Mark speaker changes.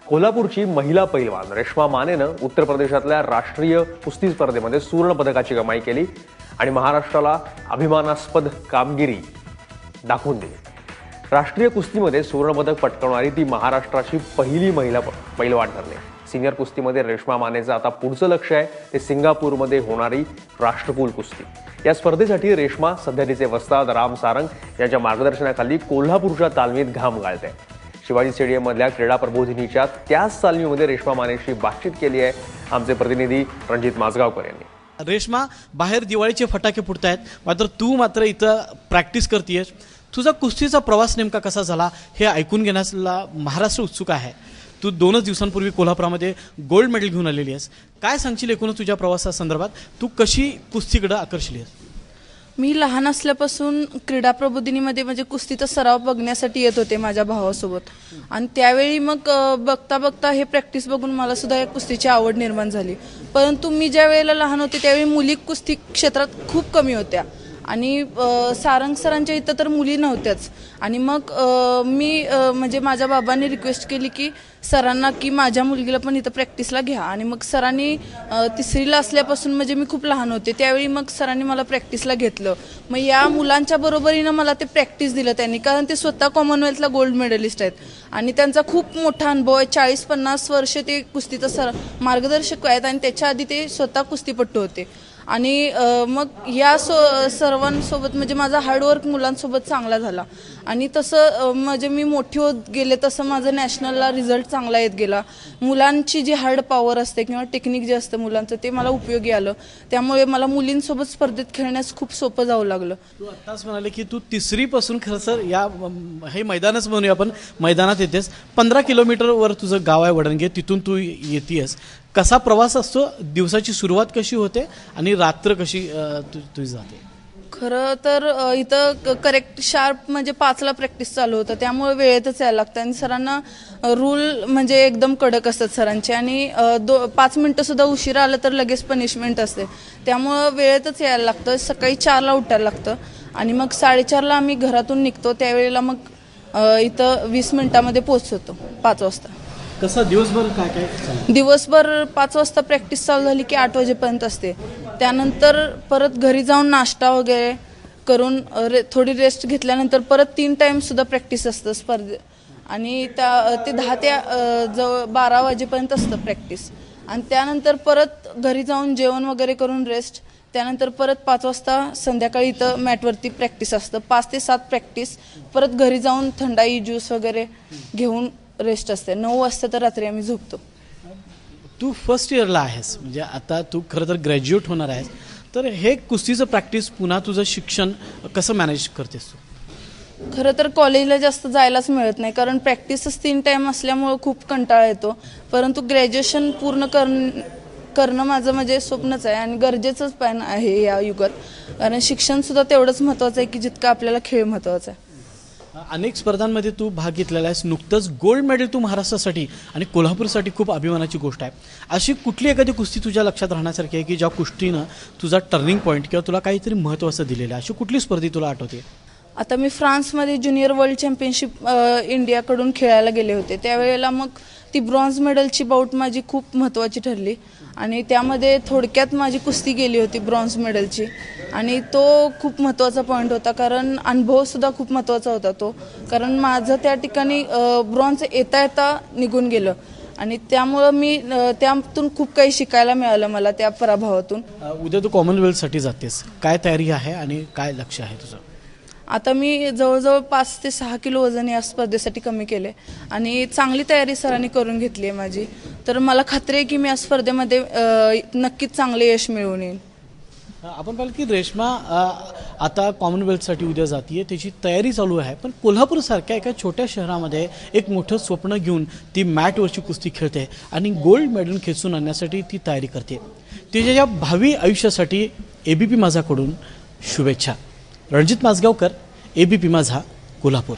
Speaker 1: कोल्हापूरची महिला पैलवान रेश्मा मानेनं उत्तर प्रदेशातल्या राष्ट्रीय कुस्ती स्पर्धेमध्ये सुवर्ण पदकाची कमाई केली आणि महाराष्ट्राला अभिमानास्पद कामगिरी दाखवून दिली। राष्ट्रीय कुस्तीमध्ये सुवर्ण पदक पटकावणारी ती महाराष्ट्राची पहिली महिला पैलवान ठरली। सिनियर कुस्तीमध्ये रेश्मा मानेचं आता पुढचं लक्ष आहे ते सिंगापूरमध्ये होणारी राष्ट्रकुल कुस्ती। या स्पर्धेसाठी रेश्मा सध्या तिचे वस्ताद राम सारंग यांच्या मार्गदर्शनाखाली कोल्हापूरच्या तालमीत घाम गाळते। शिवाजी स्टेडियम मधल्या क्रीडा प्रबोधिनीच्या त्याच तालमीमध्ये रेश्मा मानेशी बातचीत केली आहे आमचे प्रतिनिधी रणजित माजगावकर यांनी।
Speaker 2: रेश्मा, बाहेर दिवाळीचे फटाके फुटतायत, मात्र तू मात्र इथं प्रॅक्टिस करतेयस। तुझा कुस्तीचा प्रवास नेमका कसा झाला हे ऐकून घेण्याला महाराष्ट्र उत्सुक आहे। तू 2 दिवसांपूर्वी कोल्हापुरामध्ये गोल्ड मेडल घेऊन आलेली आहेस। काय सांगशील एकूणच तुझ्या प्रवासासंदर्भात? तू कशी कुस्तीकडे आकर्षली आहेस?
Speaker 3: मी लहान असल्यापासून क्रीडा प्रबोधिनीमध्ये म्हणजे कुस्तीचा सराव बघण्यासाठी येत होते माझ्या भावासोबत, आणि त्यावेळी मग बघता बघता हे प्रॅक्टिस बघून मला सुद्धा या कुस्तीची आवड निर्माण झाली। परंतु मी ज्या वेळेला लहान होते त्यावेळी मुली कुस्ती क्षेत्रात खूप कमी होत्या आणि सारंग सरांच्या इथं तर मुली नव्हत्याच। आणि मग मी म्हणजे माझ्या बाबांनी रिक्वेस्ट केली की सरांना की माझ्या मुलगीला पण इथं प्रॅक्टिसला घ्या, आणि मग सरांनी 3रीला असल्यापासून म्हणजे मी खूप लहान होते त्यावेळी मग सरांनी मला प्रॅक्टिसला घेतलं। मग या मुलांच्या बरोबरीनं मला ते प्रॅक्टिस दिलं त्यांनी, कारण ते स्वतः कॉमनवेल्थला गोल्ड मेडलिस्ट आहेत आणि त्यांचा खूप मोठा अनुभव आहे। 40-50 वर्ष ते कुस्तीचा मार्गदर्शक आहेत आणि त्याच्या आधी ते स्वतः कुस्तीपटू होते। आणि मग या सर्वांसोबत म्हणजे माझा हार्डवर्क मुलांसोबत चांगला झाला, आणि तसं म्हणजे मी मोठी होत गेले तसं माझं नॅशनलला रिझल्ट चांगला येत गेला। मुलांची जी हार्ड पॉवर असते किंवा टेक्निक जे असतं मुलांचं ते मला उपयोगी आलं, त्यामुळे मला मुलींसोबत स्पर्धेत खेळण्यास खूप सोपं जाऊ लागलं।
Speaker 2: तू आत्ताच म्हणाले की तू 3री पासून खरं तर या हे मैदानच म्हणूया आपण मैदानात येतेस। 15 किलोमीटरवर तुझं गाव आहे वडणगे, तिथून तू येतेस। कसा प्रवास असतो? दिवसाची सुरुवात कशी होते आणि रात्र कशी तुझी जाते?
Speaker 3: खरं तर इथं करेक्ट शार्प म्हणजे 5ला प्रॅक्टिस चालू होतं, त्यामुळे वेळेतच यायला लागतं आणि सरांना रूल म्हणजे एकदम कडक असतात सरांचे, आणि 5 मिनिटं सुद्धा उशिरा आलं तर लगेच पनिशमेंट असते, त्यामुळं वेळेतच यायला लागतं। सकाळी 4ला उठायला लागतं आणि मग 4:30ला आम्ही घरातून निघतो, त्यावेळेला मग इथं 20 मिनिटामध्ये पोहोचतो 5 वाजता।
Speaker 2: कसं दिवसभर काय काय?
Speaker 3: दिवसभर 5 वाजता प्रॅक्टिस चालू झाली की 8 वाजेपर्यंत असते। त्यानंतर परत घरी जाऊन नाश्ता वगैरे करून थोडी रेस्ट घेतल्यानंतर परत 3 टाइम सुद्धा प्रॅक्टिस असतं स्पर्धे, आणि ते 10 ते 12 वाजेपर्यंत असतं प्रॅक्टिस, आणि त्यानंतर परत घरी जाऊन जेवण वगैरे करून रेस्ट, त्यानंतर परत 5 वाजता संध्याकाळी इथं मॅटवरती प्रॅक्टिस असतं। 5 ते 7 प्रॅक्टिस, परत घरी जाऊन थंडाई ज्यूस वगैरे घेऊन रेस्ट असते। 9 वाजता तर रात्री आम्ही झोपतो।
Speaker 2: तू फर्स्ट इयरला आहेस, म्हणजे आता तू खरं तर ग्रॅज्युएट होणार आहेस, तर हे कुस्तीचं प्रॅक्टिस पुन्हा तुझं शिक्षण कसं मॅनेज करतेस तू?
Speaker 3: खरं तर कॉलेजला जास्त जायलाच मिळत नाही, कारण प्रॅक्टिसच 3 टाइम असल्यामुळे खूप कंटाळा येतो। परंतु ग्रॅज्युएशन पूर्ण करणं माझं म्हणजे स्वप्नच आहे आणि गरजेचंच पण आहे या युगात, कारण शिक्षण सुद्धा तेवढंच महत्त्वाचं आहे की जितकं आपल्याला खेळ महत्त्वाचा आहे।
Speaker 2: अनेक स्पर्धांमध्ये तू भाग घेतलेला आहेस, नुकतंच गोल्ड मेडल तू महाराष्ट्रासाठी आणि कोल्हापूरसाठी खूप अभिमानाची गोष्ट आहे। अशी कुठली एखादी कुस्ती तुझ्या लक्षात राहण्यासारखी आहे की ज्या कुस्तीनं तुझा टर्निंग पॉईंट किंवा तुला काहीतरी महत्त्वाचं दिलेलं आहे? अशी कुठली स्पर्धा तुला आठवते?
Speaker 3: आता मी फ्रान्समध्ये ज्युनियर वर्ल्ड चॅम्पियनशिप इंडियाकडून खेळायला गेले होते, त्यावेळेला मग ती ब्रॉन्झ मेडलची बाऊट माझी खूप महत्त्वाची ठरली, आणि त्यामध्ये थोडक्यात माझी कुस्ती गेली होती ब्रॉन्झ मेडलची, आणि तो खूप महत्त्वाचा पॉईंट होता, कारण अनुभवसुद्धा खूप महत्त्वाचा होता तो, कारण माझं त्या ठिकाणी ब्रॉन्झ येता येता निघून गेलं, आणि त्यामुळं मी त्यातून खूप काही शिकायला मिळालं मला त्या पराभवातून।
Speaker 2: उद्या तू कॉमनवेल्थसाठी जातेस, काय तयारी आहे आणि काय लक्ष आहे तुझं?
Speaker 3: आता मी जवळजवळ 5 ते 6 किलो वजन या स्पर्धेसाठी कमी केले, आणि चांगली तयारी सरांनी करून घेतली आहे माझी, तर मला खात्री आहे की मी या स्पर्धेमध्ये नक्कीच चांगले यश मिळवून येईन।
Speaker 2: आपण पाहिलं की रेश्मा आता कॉमनवेल्थसाठी उद्या जातीये, त्याची तयारी चालू आहे, पण कोल्हापूरसारख्या एका छोट्या शहरामध्ये एक मोठं स्वप्न घेऊन ती मॅटवरची कुस्ती खेळते आणि गोल्ड मेडल खेचून आणण्यासाठी ती तयारी करते। तिच्या या भावी आयुष्यासाठी ABP माझाकडून शुभेच्छा। रणजित माजगावकर, ABP माझा, कोल्हापूर।